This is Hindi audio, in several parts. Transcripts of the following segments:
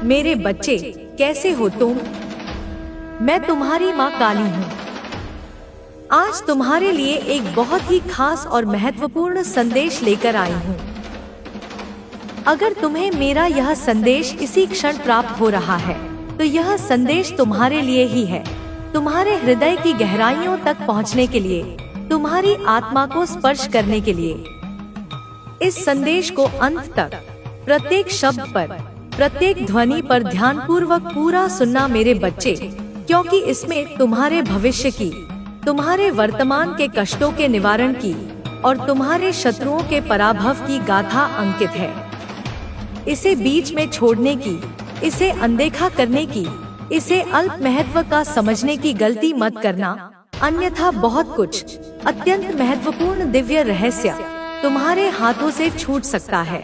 मेरे बच्चे, कैसे हो तुम? मैं तुम्हारी माँ काली हूँ। आज तुम्हारे लिए एक बहुत ही खास और महत्वपूर्ण संदेश लेकर आई हूँ। अगर तुम्हें मेरा यह संदेश इसी क्षण प्राप्त हो रहा है, तो यह संदेश तुम्हारे लिए ही है। तुम्हारे हृदय की गहराइयों तक पहुँचने के लिए, तुम्हारी आत्मा को स्पर्श करने के लिए। इस संदेश को अंत तक, प्रत्येक शब्द पर, प्रत्येक ध्वनि पर ध्यानपूर्वक पूरा सुनना मेरे बच्चे, क्योंकि इसमें तुम्हारे भविष्य की, तुम्हारे वर्तमान के कष्टों के निवारण की और तुम्हारे शत्रुओं के पराभव की गाथा अंकित है। इसे बीच में छोड़ने की, इसे अनदेखा करने की, इसे अल्प महत्व का समझने की गलती मत करना, अन्यथा बहुत कुछ अत्यंत महत्वपूर्ण दिव्य रहस्य तुम्हारे हाथों से छूट सकता है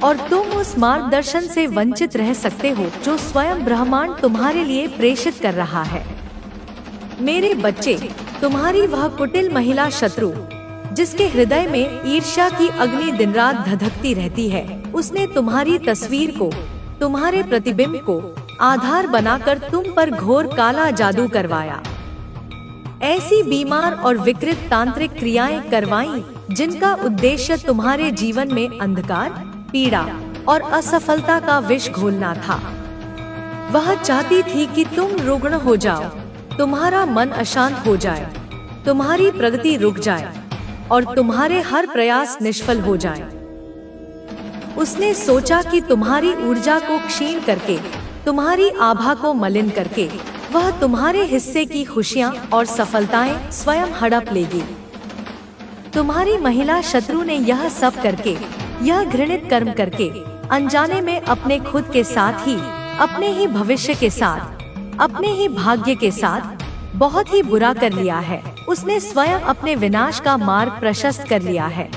और तुम उस मार्गदर्शन से वंचित रह सकते हो जो स्वयं ब्रह्मांड तुम्हारे लिए प्रेषित कर रहा है। मेरे बच्चे, तुम्हारी वह कुटिल महिला शत्रु, जिसके हृदय में ईर्ष्या की अग्नि दिन रात धधकती रहती है, उसने तुम्हारी तस्वीर को, तुम्हारे प्रतिबिंब को आधार बनाकर तुम पर घोर काला जादू करवाया। ऐसी बीमार और विकृत तांत्रिक क्रियाएं करवाईं, जिनका उद्देश्य तुम्हारे जीवन में अंधकार, पीड़ा और असफलता का विष घोलना था। वह चाहती थी कि तुम रुग्ण हो जाओ, तुम्हारा मन अशांत हो जाए, तुम्हारी प्रगति रुक जाए और तुम्हारे हर प्रयास निष्फल हो जाए। उसने सोचा कि तुम्हारी ऊर्जा को क्षीण करके, तुम्हारी आभा को मलिन करके, वह तुम्हारे हिस्से की खुशियां और सफलताएं स्वयं हड़प लेगी। तुम्हारी महिला शत्रु ने यह सब करके, यह घृणित कर्म करके, अनजाने में अपने खुद के साथ ही, अपने ही भविष्य के साथ, अपने ही भाग्य के साथ बहुत ही बुरा कर लिया है। उसने स्वयं अपने विनाश का मार्ग प्रशस्त कर लिया है।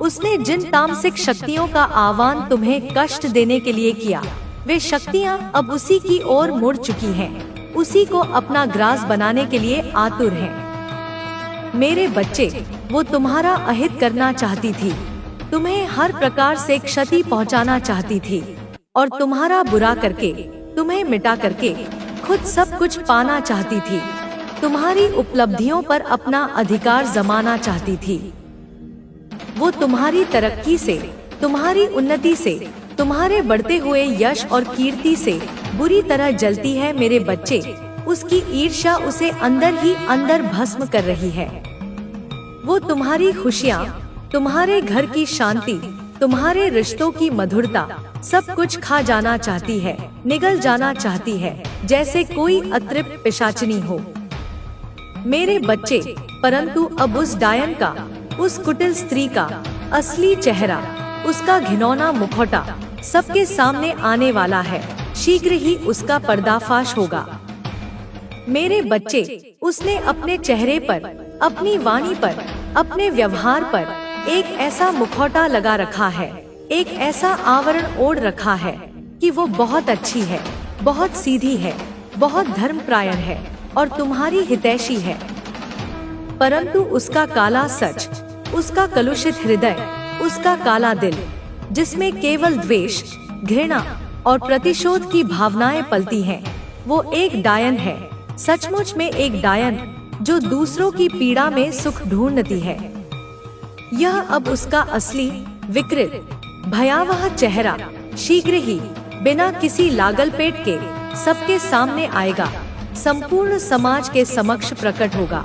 उसने जिन तामसिक शक्तियों का आह्वान तुम्हें कष्ट देने के लिए किया, वे शक्तियां अब उसी की ओर मुड़ चुकी हैं, उसी को अपना ग्रास बनाने के लिए आतुर हैं। मेरे बच्चे, वो तुम्हारा अहित करना चाहती थी, तुम्हें हर प्रकार से क्षति पहुंचाना चाहती थी और तुम्हारा बुरा करके, तुम्हें मिटा करके खुद सब कुछ पाना चाहती थी। तुम्हारी उपलब्धियों पर अपना अधिकार जमाना चाहती थी। वो तुम्हारी तरक्की से, तुम्हारी उन्नति से, तुम्हारे बढ़ते हुए यश और कीर्ति से बुरी तरह जलती है। मेरे बच्चे, उसकी ईर्ष्या उसे अंदर ही अंदर भस्म कर रही है। वो तुम्हारी खुशियाँ, तुम्हारे घर की शांति, तुम्हारे रिश्तों की मधुरता, सब कुछ खा जाना चाहती है, निगल जाना चाहती है, जैसे कोई अतृप्त पिशाचिनी हो। मेरे बच्चे, परंतु अब उस डायन का, उस कुटिल स्त्री का असली चेहरा, उसका घिनौना मुखौटा सबके सामने आने वाला है। शीघ्र ही उसका पर्दाफाश होगा। मेरे बच्चे, उसने अपने चेहरे पर, अपनी वाणी पर, अपने व्यवहार पर एक ऐसा मुखौटा लगा रखा है, एक ऐसा आवरण ओढ़ रखा है कि वो बहुत अच्छी है, बहुत सीधी है, बहुत धर्मपरायण है और तुम्हारी हितैषी है। परंतु उसका काला सच, उसका कलुषित हृदय, उसका काला दिल, जिसमें केवल द्वेष, घृणा और प्रतिशोध की भावनाएं पलती हैं, वो एक डायन है, सचमुच में एक डायन, जो दूसरों की पीड़ा में सुख ढूंढती है। यह अब उसका असली, विकृत, भयावह चेहरा शीघ्र ही, बिना किसी लागल पेट के, सबके सामने आएगा, संपूर्ण समाज के समक्ष प्रकट होगा।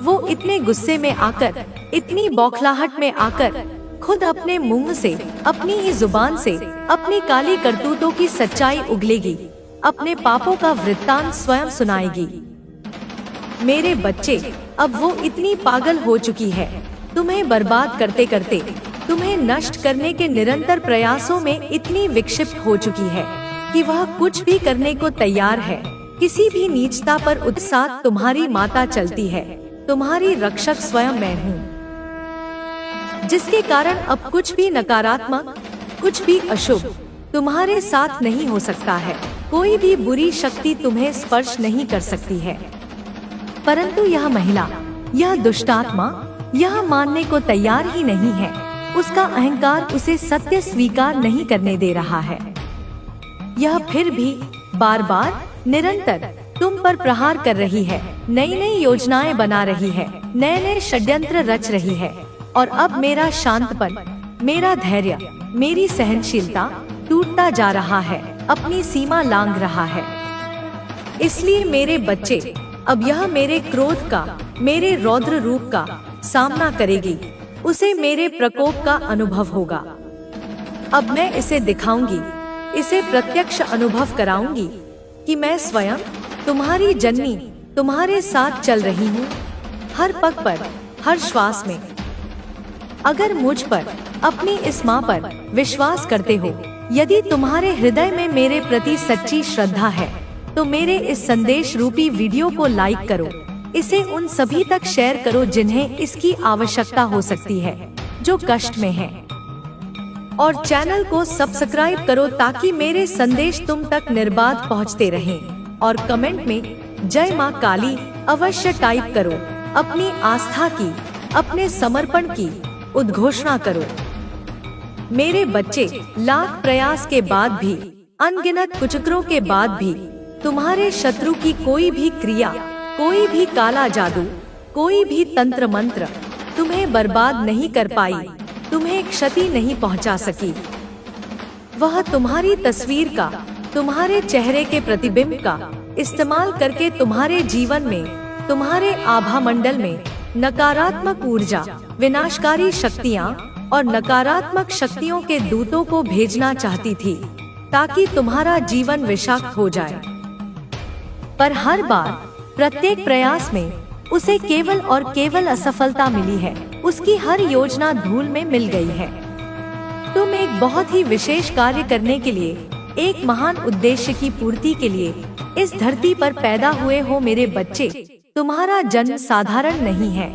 वो इतने गुस्से में आकर, इतनी बौखलाहट में आकर, खुद अपने मुंह से, अपनी ही जुबान से अपनी काली करतूतों की सच्चाई उगलेगी, अपने पापों का वृत्तांत स्वयं सुनाएगी। मेरे बच्चे, अब वो इतनी पागल हो चुकी है, तुम्हें बर्बाद करते करते, तुम्हें नष्ट करने के निरंतर प्रयासों में इतनी विक्षिप्त हो चुकी है कि वह कुछ भी करने को तैयार है। किसी भी नीचता पर उत्साह तुम्हारी माता चलती है। तुम्हारी रक्षक स्वयं मैं हूँ, जिसके कारण अब कुछ भी नकारात्मक, कुछ भी अशुभ तुम्हारे साथ नहीं हो सकता है। कोई भी बुरी शक्ति तुम्हें स्पर्श नहीं कर सकती है। परंतु यह महिला, यह दुष्टात्मा, यह मानने को तैयार ही नहीं है उसका अहंकार उसे सत्य स्वीकार नहीं करने दे रहा है। यह फिर भी बार बार निरंतर तुम पर प्रहार कर रही है, नई नई योजनाएं बना रही है, नए नए षड्यंत्र रच रही है। और अब मेरा शांतपन, मेरा धैर्य, मेरी सहनशीलता टूटता जा रहा है, अपनी सीमा लांघ रहा है। इसलिए मेरे बच्चे, अब यह मेरे क्रोध का, मेरे रौद्र रूप का सामना करेगी। उसे मेरे प्रकोप का अनुभव होगा। अब मैं इसे दिखाऊंगी, इसे प्रत्यक्ष अनुभव कराऊंगी कि मैं स्वयं तुम्हारी जननी, तुम्हारे साथ चल रही हूँ, हर पग पर, हर श्वास में। अगर मुझ पर, अपनी इस माँ पर विश्वास करते हो, यदि तुम्हारे हृदय में मेरे प्रति सच्ची श्रद्धा है, तो मेरे इस संदेश रूपी वीडियो को लाइक करो, इसे उन सभी तक शेयर करो जिन्हें इसकी आवश्यकता हो सकती है, जो कष्ट में हैं। और चैनल को सब्सक्राइब करो ताकि मेरे संदेश तुम तक निर्बाध पहुंचते रहें। और कमेंट में जय मां काली अवश्य टाइप करो। अपनी आस्था की, अपने समर्पण की उद्घोषणा करो। मेरे बच्चे, लाख प्रयास के बाद भी, अनगिनत कुचक्रों के बाद भी, तुम्हारे शत्रु की कोई भी क्रिया, कोई भी काला जादू, कोई भी तंत्र मंत्र तुम्हें बर्बाद नहीं कर पाई, तुम्हें क्षति नहीं पहुंचा सकी। वह तुम्हारी तस्वीर का, तुम्हारे चेहरे के प्रतिबिंब का इस्तेमाल करके तुम्हारे जीवन में, तुम्हारे आभा मंडल में नकारात्मक ऊर्जा, विनाशकारी शक्तियाँ और नकारात्मक शक्तियों के दूतों को भेजना चाहती थी, ताकि तुम्हारा जीवन विषाक्त हो जाए। पर हर बार, प्रत्येक प्रयास में उसे केवल और केवल असफलता मिली है। उसकी हर योजना धूल में मिल गई है। तुम एक बहुत ही विशेष कार्य करने के लिए, एक महान उद्देश्य की पूर्ति के लिए इस धरती पर पैदा हुए हो मेरे बच्चे। तुम्हारा जन्म साधारण नहीं है।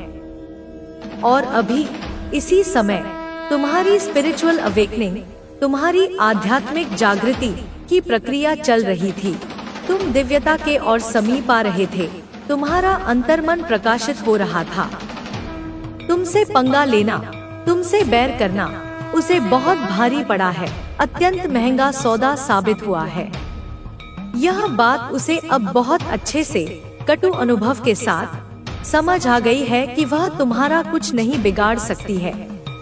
और अभी इसी समय तुम्हारी स्पिरिचुअल अवेकनिंग, तुम्हारी आध्यात्मिक जागृति की प्रक्रिया चल रही थी। तुम दिव्यता के और समीप आ रहे थे। तुम्हारा अंतर्मन प्रकाशित हो रहा था। तुमसे पंगा लेना, तुमसे बैर करना उसे बहुत भारी पड़ा है, अत्यंत महंगा सौदा साबित हुआ है। यह बात उसे अब बहुत अच्छे से, कटु अनुभव के साथ समझ आ गई है कि वह तुम्हारा कुछ नहीं बिगाड़ सकती है।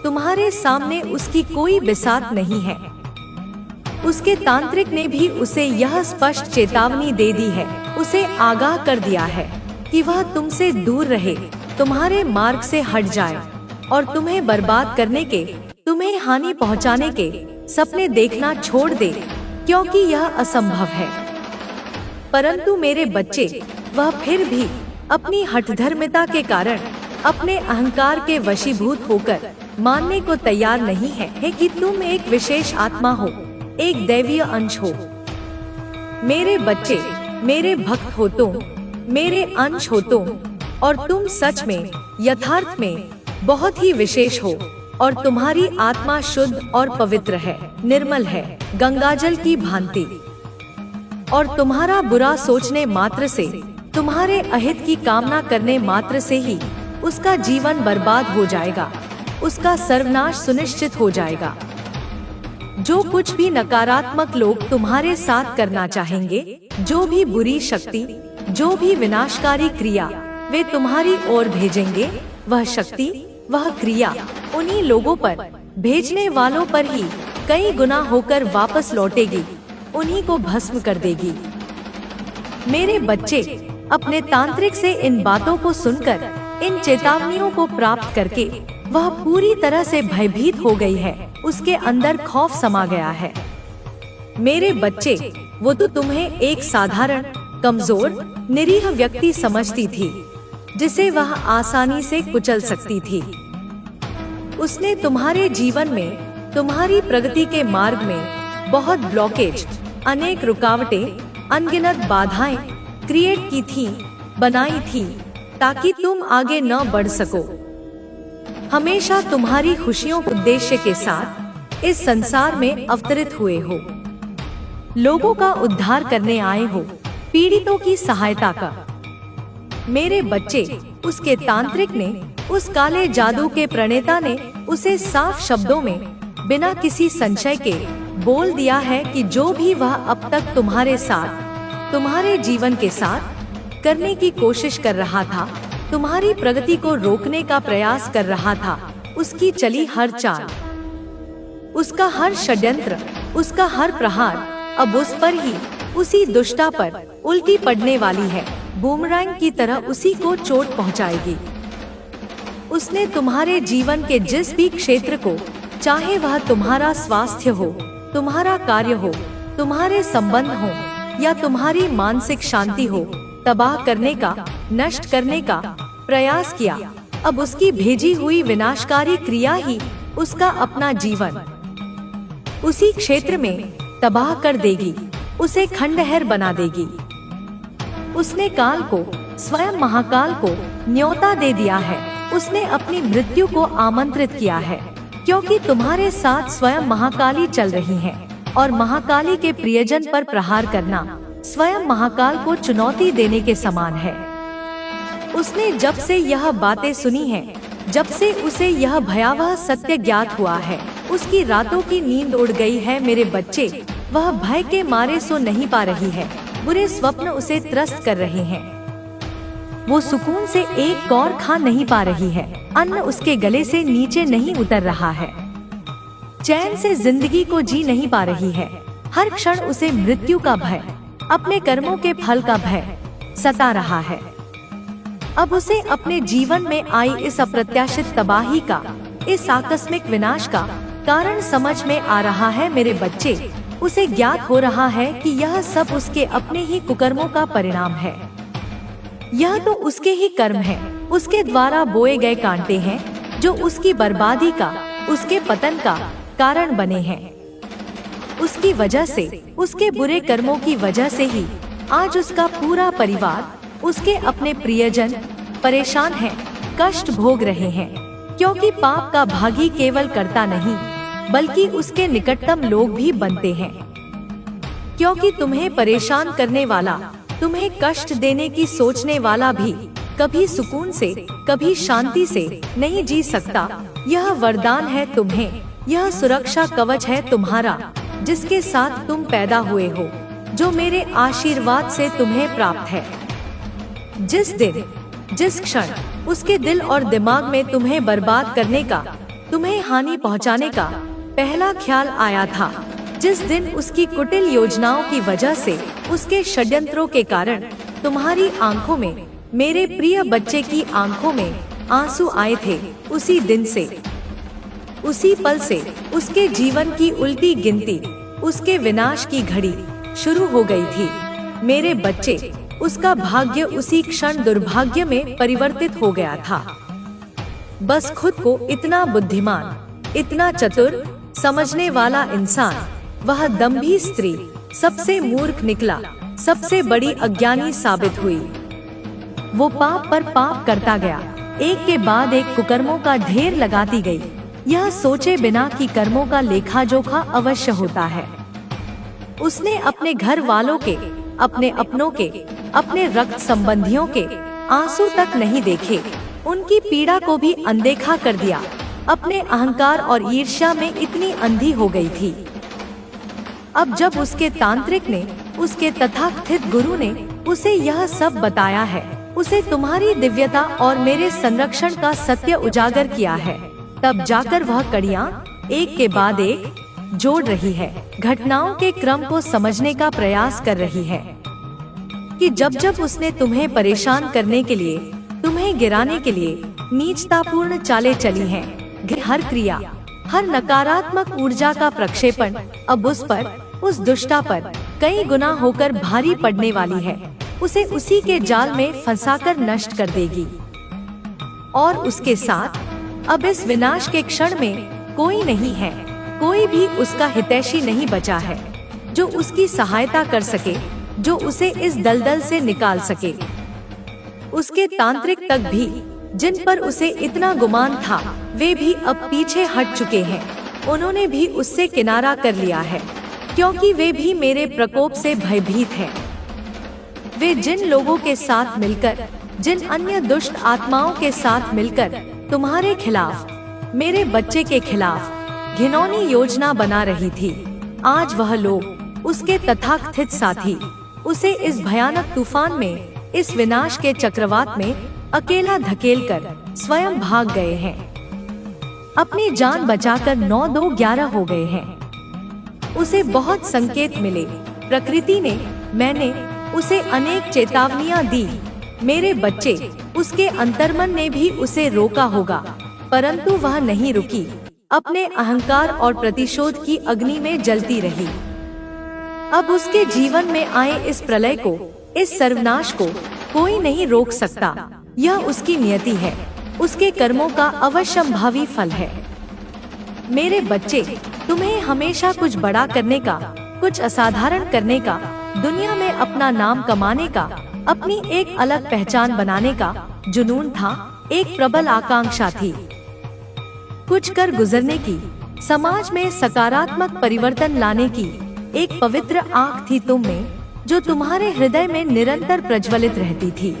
तुम्हारे सामने उसकी कोई बिसात नहीं है। उसके तांत्रिक ने भी उसे यह स्पष्ट चेतावनी दे दी है, उसे आगाह कर दिया है कि वह तुमसे दूर रहे, तुम्हारे मार्ग से हट जाए और तुम्हें बर्बाद करने के, तुम्हें हानि पहुंचाने के सपने देखना छोड़ दे, क्योंकि यह असंभव है। परंतु मेरे बच्चे, वह फिर भी अपनी हठधर्मिता के कारण, अपने अहंकार के वशीभूत होकर मानने को तैयार नहीं है कि तुम एक विशेष आत्मा हो, एक दैवीय अंश हो। मेरे बच्चे, मेरे भक्त हो तुम, मेरे अंश हो तुम, और तुम सच में, यथार्थ में बहुत ही विशेष हो। और तुम्हारी आत्मा शुद्ध और पवित्र है, निर्मल है, गंगाजल की भांति। और तुम्हारा बुरा सोचने मात्र से, तुम्हारे अहित की कामना करने मात्र से ही उसका जीवन बर्बाद हो जाएगा, उसका सर्वनाश सुनिश्चित हो जाएगा। जो कुछ भी नकारात्मक लोग तुम्हारे साथ करना चाहेंगे, जो भी बुरी शक्ति, जो भी विनाशकारी क्रिया वे तुम्हारी ओर भेजेंगे, वह शक्ति, वह क्रिया उन्हीं लोगों पर, भेजने वालों पर ही कई गुना होकर वापस लौटेगी, उन्हीं को भस्म कर देगी। मेरे बच्चे, अपने तांत्रिक से इन बातों को सुनकर, इन चेतावनियों को प्राप्त करके वह पूरी तरह से भयभीत हो गई है। उसके अंदर खौफ समा गया है। मेरे बच्चे, वो तो तुम्हें एक साधारण, कमजोर, निरीह व्यक्ति समझती थी, जिसे वह आसानी से कुचल सकती थी। उसने तुम्हारे जीवन में, तुम्हारी प्रगति के मार्ग में बहुत ब्लॉकेज, अनेक रुकावटें, अनगिनत बाधाएं क्रिएट की थी, बनाई थी, ताकि तुम आगे न बढ़ सको। हमेशा तुम्हारी खुशियों के उद्देश्य के साथ इस संसार में अवतरित हुए हो, लोगों का उद्धार करने आए हो, पीड़ितों की सहायता का। मेरे बच्चे, उसके तांत्रिक ने उस काले जादू के प्रणेता ने उसे साफ शब्दों में बिना किसी संशय के बोल दिया है कि जो भी वह अब तक तुम्हारे साथ, तुम्हारे जीवन के साथ करने की कोशिश कर रहा था, तुम्हारी प्रगति को रोकने का प्रयास कर रहा था, उसकी चली हर चाल, उसका हर षड्यंत्र, उसका हर प्रहार अब उस पर ही, उसी दुष्टा पर उल्टी पड़ने वाली है। बूमरैंग की तरह उसी को चोट पहुंचाएगी। उसने तुम्हारे जीवन के जिस भी क्षेत्र को, चाहे वह तुम्हारा स्वास्थ्य हो, तुम्हारा कार्य हो, तुम्हारे संबंध हो या तुम्हारी मानसिक शांति हो, तबाह करने का, नष्ट करने का प्रयास किया। अब उसकी भेजी हुई विनाशकारी क्रिया ही उसका अपना जीवन उसी क्षेत्र में तबाह कर देगी, उसे खंडहर बना देगी। उसने काल को, स्वयं महाकाल को न्योता दे दिया है। उसने अपनी मृत्यु को आमंत्रित किया है, क्योंकि तुम्हारे साथ स्वयं महाकाली चल रही है और महाकाली के प्रियजन पर प्रहार करना स्वयं महाकाल को चुनौती देने के समान है। उसने जब से यह बातें सुनी हैं, जब से उसे यह भयावह सत्य ज्ञात हुआ है, उसकी रातों की नींद उड़ गई है मेरे बच्चे। वह भय के मारे सो नहीं पा रही है, बुरे स्वप्न उसे त्रस्त कर रहे हैं। वो सुकून से एक कौर खा नहीं पा रही है, अन्न उसके गले से नीचे नहीं उतर रहा है, चैन से जिंदगी को जी नहीं पा रही है। हर क्षण उसे मृत्यु का भय, अपने कर्मों के फल का भय सता रहा है। अब उसे अपने जीवन में आई इस अप्रत्याशित तबाही का, इस आकस्मिक विनाश का कारण समझ में आ रहा है मेरे बच्चे। उसे ज्ञात हो रहा है कि यह सब उसके अपने ही कुकर्मों का परिणाम है। यह तो उसके ही कर्म है, उसके द्वारा बोए गए कांटे हैं जो उसकी बर्बादी का, उसके पतन का कारण बने हैं। उसकी वजह से, उसके बुरे कर्मों की वजह से ही आज उसका पूरा परिवार, उसके अपने प्रियजन परेशान हैं, कष्ट भोग रहे हैं। क्योंकि पाप का भागी केवल कर्ता नहीं, बल्कि उसके निकटतम लोग भी बनते हैं। क्योंकि तुम्हें परेशान करने वाला, तुम्हें कष्ट देने की सोचने वाला भी कभी सुकून से, कभी शांति से नहीं जी सकता। यह वरदान है तुम्हें, यह सुरक्षा कवच है तुम्हारा, जिसके साथ तुम पैदा हुए हो, जो मेरे आशीर्वाद से तुम्हें प्राप्त है। जिस दिन, जिस क्षण उसके दिल और दिमाग में तुम्हें बर्बाद करने का, तुम्हें हानि पहुंचाने का पहला ख्याल आया था, जिस दिन उसकी कुटिल योजनाओं की वजह से, उसके षड्यंत्रों के कारण तुम्हारी आंखों में, मेरे प्रिय बच्चे की आंखों में आंसू आए थे, उसी दिन से, उसी पल से उसके जीवन की उल्टी गिनती, उसके विनाश की घड़ी शुरू हो गई थी मेरे बच्चे। उसका भाग्य उसी क्षण दुर्भाग्य में परिवर्तित हो गया था। बस खुद को इतना बुद्धिमान, इतना चतुर समझने वाला इंसान, वह दंभी स्त्री सबसे मूर्ख निकला, सबसे बड़ी अज्ञानी साबित हुई। वो पाप पर पाप करता गया, एक के बाद एक कुकर्मों का ढेर लगाती गई, यह सोचे बिना कि कर्मों का लेखा जोखा अवश्य होता है। उसने अपने घर वालों के, अपने अपनों के, अपने रक्त संबंधियों के आंसू तक नहीं देखे, उनकी पीड़ा को भी अनदेखा कर दिया। अपने अहंकार और ईर्ष्या में इतनी अंधी हो गई थी। अब जब उसके तांत्रिक ने, उसके तथाकथित गुरु ने उसे यह सब बताया है, उसे तुम्हारी दिव्यता और मेरे संरक्षण का सत्य उजागर किया है, तब जाकर वह कड़ियाँ एक के बाद एक जोड़ रही है, घटनाओं के क्रम को समझने का प्रयास कर रही है कि जब जब उसने तुम्हें परेशान करने के लिए, तुम्हें गिराने के लिए नीचतापूर्ण चालें चली हैं, हर क्रिया, हर नकारात्मक ऊर्जा का प्रक्षेपण अब उस पर, उस दुष्टा पर कई गुना होकर भारी पड़ने वाली है। उसे उसी के जाल में फंसाकर नष्ट कर देगी। और उसके साथ अब इस विनाश के क्षण में कोई नहीं है, कोई भी उसका हितैषी नहीं बचा है जो उसकी सहायता कर सके, जो उसे इस दलदल से निकाल सके। उसके तांत्रिक तक भी, जिन पर उसे इतना गुमान था, वे भी अब पीछे हट चुके हैं। उन्होंने भी उससे किनारा कर लिया है, क्योंकि वे भी मेरे प्रकोप से भयभीत हैं। वे जिन लोगों के साथ मिलकर, जिन अन्य दुष्ट आत्माओं के साथ मिलकर तुम्हारे खिलाफ, मेरे बच्चे के खिलाफ घिनौनी योजना बना रही थी। आज वह लोग, उसके तथाकथित साथी, उसे इस भयानक तूफान में, इस विनाश के चक्रवात में अकेला धकेलकर स्वयं भाग गए हैं। अपनी जान बचाकर 9-2-11 हो गए हैं। उसे बहुत संकेत मिले, प्रकृति ने, मैंने उसे अनेक चेतावनियां दी। मेरे बच्चे, उसके अंतर्मन ने भी उसे रोका होगा, परंतु वह नहीं रुकी, अपने अहंकार और प्रतिशोध की अग्नि में जलती रही। अब उसके जीवन में आए इस प्रलय को, इस सर्वनाश को कोई नहीं रोक सकता। यह उसकी नियति है, उसके कर्मों का अवश्यंभावी फल है। मेरे बच्चे, तुम्हें हमेशा कुछ बड़ा करने का, कुछ असाधारण करने का, दुनिया में अपना नाम कमाने का, अपनी एक अलग पहचान बनाने का जुनून था, एक प्रबल आकांक्षा थी। कुछ कर गुजरने की, समाज में सकारात्मक परिवर्तन लाने की एक पवित्र आँख थी तुम में, जो तुम्हारे हृदय में निरंतर प्रज्वलित रहती थी।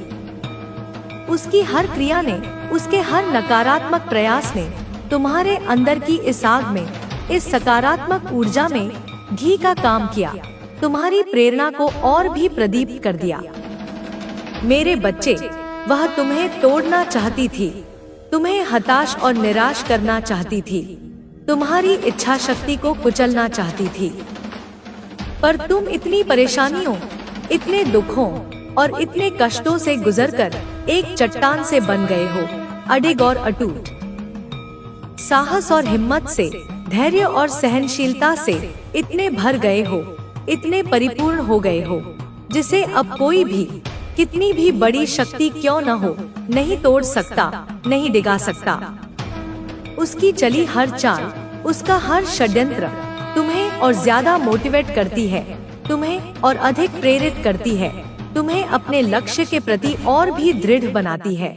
उसकी हर क्रिया ने, उसके हर नकारात्मक प्रयास ने तुम्हारे अंदर की इस आग में, इस सकारात्मक ऊर्जा में घी का काम किया, तुम्हारी प्रेरणा को और भी प्रदीप्त कर दिया। मेरे बच्चे, वह तुम्हें तोड़ना चाहती थी, तुम्हें हताश और निराश करना चाहती थी, तुम्हारी इच्छा शक्ति को कुचलना चाहती थी। पर तुम इतनी परेशानियों, इतने दुखों और इतने कष्टों से गुजरकर एक चट्टान से बन गए हो, अडिग और अटूट। साहस और हिम्मत से, धैर्य और सहनशीलता से इतने भर गए हो, इतने परिपूर्ण हो गए हो, जिसे अब कोई भी, कितनी भी बड़ी शक्ति क्यों न हो, नहीं तोड़ सकता, नहीं डिगा सकता। उसकी चली हर चाल, उसका हर षड्यंत्र तुम्हें और ज्यादा मोटिवेट करती है, तुम्हें और अधिक प्रेरित करती है, तुम्हें अपने लक्ष्य के प्रति और भी दृढ़ बनाती है।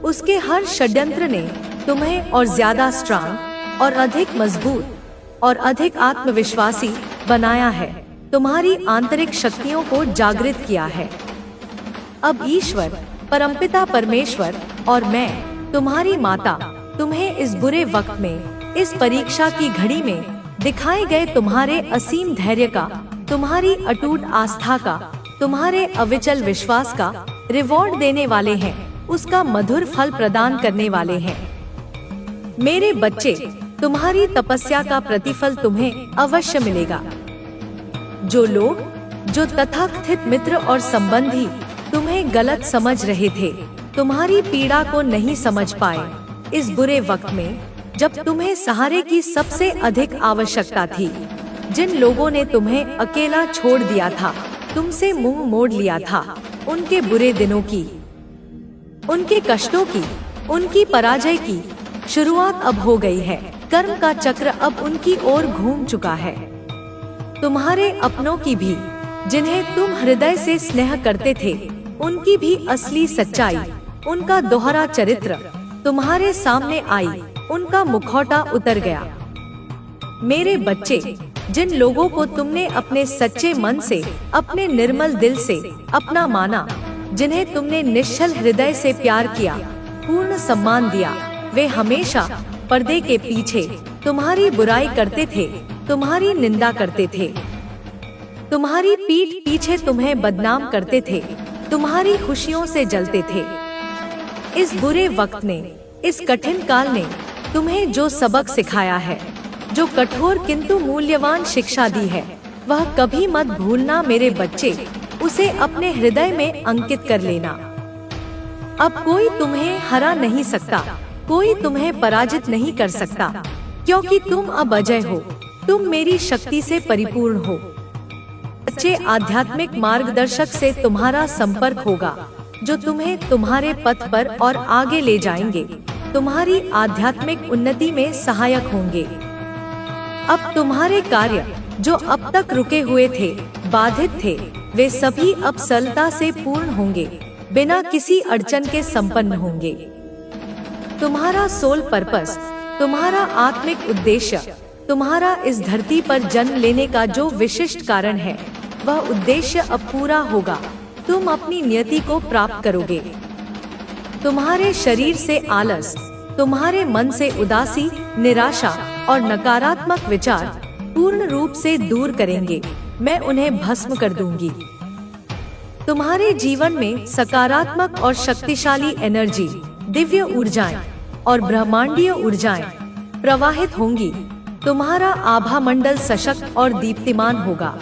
उसके हर षड्यंत्र ने तुम्हें और ज्यादा स्ट्रांग और अधिक मजबूत और अधिक आत्मविश्वासी बनाया है, तुम्हारी आंतरिक शक्तियों को जागृत किया है। अब ईश्वर, परमपिता परमेश्वर और मैं, तुम्हारी माता, तुम्हें इस बुरे वक्त में, इस परीक्षा की घड़ी में दिखाए गए तुम्हारे असीम धैर्य का, तुम्हारी अटूट आस्था का, तुम्हारे अविचल विश्वास का रिवॉर्ड देने वाले हैं, उसका मधुर फल प्रदान करने वाले हैं। मेरे बच्चे, तुम्हारी तपस्या का प्रतिफल तुम्हें अवश्य मिलेगा। जो लोग, जो तथाकथित मित्र और संबंधी तुम्हें गलत समझ रहे थे, तुम्हारी पीड़ा को नहीं समझ पाए, इस बुरे वक्त में जब तुम्हें सहारे की सबसे अधिक आवश्यकता थी, जिन लोगों ने तुम्हें अकेला छोड़ दिया था, तुमसे मुंह मोड़ लिया था, उनके बुरे दिनों की, उनके कष्टों की, उनकी पराजय की शुरुआत अब हो गई है। कर्म का चक्र अब उनकी ओर घूम चुका है। तुम्हारे अपनों की भी, जिन्हें तुम हृदय से स्नेह करते थे, उनकी भी असली सच्चाई, उनका दोहरा चरित्र तुम्हारे सामने आई, उनका मुखौटा उतर गया। मेरे बच्चे, जिन लोगों को तुमने अपने सच्चे मन से, अपने निर्मल दिल से अपना माना, जिन्हें तुमने निश्चल हृदय से प्यार किया, पूर्ण सम्मान दिया, वे हमेशा पर्दे के पीछे तुम्हारी बुराई करते थे, तुम्हारी निंदा करते थे, तुम्हारी पीठ पीछे तुम्हें बदनाम करते थे, तुम्हारी खुशियों से जलते थे। इस बुरे वक्त ने, इस कठिन काल ने तुम्हें जो सबक सिखाया है, जो कठोर किंतु मूल्यवान शिक्षा दी है, वह कभी मत भूलना मेरे बच्चे, उसे अपने हृदय में अंकित कर लेना। अब कोई तुम्हें हरा नहीं सकता, कोई तुम्हें पराजित नहीं कर सकता, क्योंकि तुम अब अजय हो, तुम मेरी शक्ति से परिपूर्ण हो। सच्चे आध्यात्मिक मार्गदर्शक से तुम्हारा संपर्क होगा, जो तुम्हें तुम्हारे पथ पर और आगे ले जाएंगे, तुम्हारी आध्यात्मिक उन्नति में सहायक होंगे। अब तुम्हारे कार्य, जो अब तक रुके हुए थे, बाधित थे, वे सभी अब सरलता से पूर्ण होंगे, बिना किसी अड़चन के संपन्न होंगे। तुम्हारा सोल पर्पस, तुम्हारा आत्मिक उद्देश्य, तुम्हारा इस धरती पर जन्म लेने का जो विशिष्ट कारण है, वह उद्देश्य अब पूरा होगा। तुम अपनी नियति को प्राप्त करोगे। तुम्हारे शरीर से आलस, तुम्हारे मन से उदासी, निराशा और नकारात्मक विचार पूर्ण रूप से दूर करेंगे। मैं उन्हें भस्म कर दूंगी। तुम्हारे जीवन में सकारात्मक और शक्तिशाली एनर्जी, दिव्य ऊर्जाएं और ब्रह्मांडीय ऊर्जाएं प्रवाहित होंगी। तुम्हारा आभा मंडल सशक्त और दीप्तिमान होगा।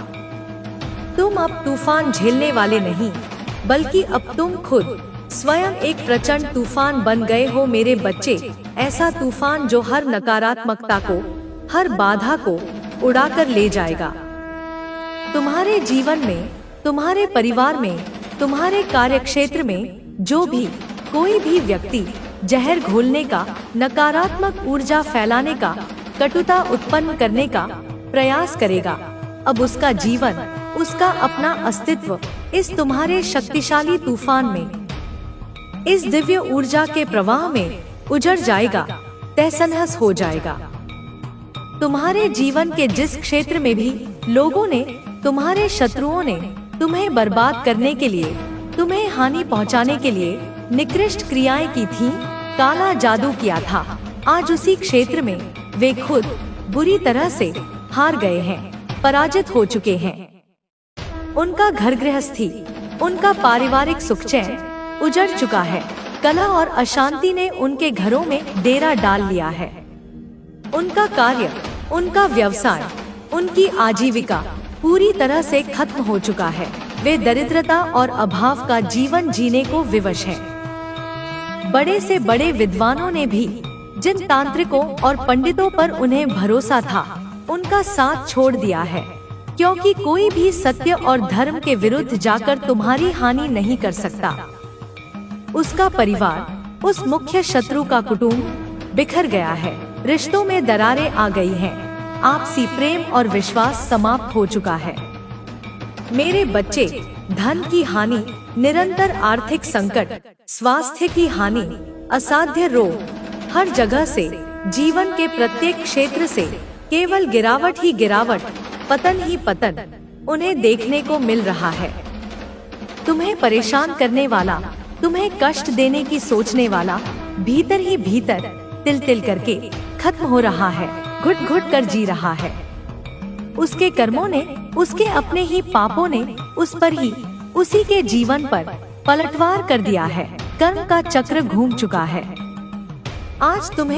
तुम अब तूफान झेलने वाले नहीं, बल्कि अब तुम खुद स्वयं एक प्रचंड तूफान बन गए हो मेरे बच्चे। ऐसा तूफान जो हर नकारात्मकता को, हर बाधा को उड़ाकर ले जाएगा। तुम्हारे जीवन में, तुम्हारे परिवार में, तुम्हारे कार्यक्षेत्र में जो भी कोई भी व्यक्ति जहर घोलने का, नकारात्मक ऊर्जा फैलाने का, कटुता उत्पन्न करने का प्रयास करेगा, अब उसका जीवन, उसका अपना अस्तित्व इस तुम्हारे शक्तिशाली तूफान में, इस दिव्य ऊर्जा के प्रवाह में उजड़ जाएगा, तहस-नहस हो जाएगा। तुम्हारे जीवन के जिस क्षेत्र में भी लोगों ने, तुम्हारे शत्रुओं ने तुम्हें बर्बाद करने के लिए, तुम्हें हानि पहुंचाने के लिए निकृष्ट क्रियाएं की थीं, काला जादू किया था, आज उसी क्षेत्र में वे खुद बुरी तरह से हार गए हैं, पराजित हो चुके हैं। उनका घर गृहस्थी, उनका पारिवारिक सुख चैन उजड़ चुका है। कलह और अशांति ने उनके घरों में डेरा डाल लिया है। उनका कार्य, उनका व्यवसाय, उनकी आजीविका पूरी तरह से खत्म हो चुका है। वे दरिद्रता और अभाव का जीवन जीने को विवश हैं। बड़े से बड़े विद्वानों ने भी, जिन तांत्रिकों और पंडितों पर उन्हें भरोसा था, उनका साथ छोड़ दिया है, क्योंकि कोई भी सत्य और धर्म के विरुद्ध जाकर तुम्हारी हानि नहीं कर सकता। उसका परिवार, उस मुख्य शत्रु का कुटुंब बिखर गया है। रिश्तों में दरारें आ गई हैं। आपसी प्रेम और विश्वास समाप्त हो चुका है। मेरे बच्चे, धन की हानि, निरंतर आर्थिक संकट, स्वास्थ्य की हानि, असाध्य रोग, हर जगह से, जीवन के प्रत्येक क्षेत्र से केवल गिरावट ही गिरावट, पतन ही पतन उन्हें देखने को मिल रहा है। तुम्हें परेशान करने वाला, तुम्हें कष्ट देने की सोचने वाला भीतर ही भीतर तिल तिल करके खत्म हो रहा है, घुट घुट कर जी रहा है। उसके कर्मों ने, उसके अपने ही पापों ने उस पर ही, उसी के जीवन पर पलटवार कर दिया है। कर्म का चक्र घूम चुका है। आज तुम्हें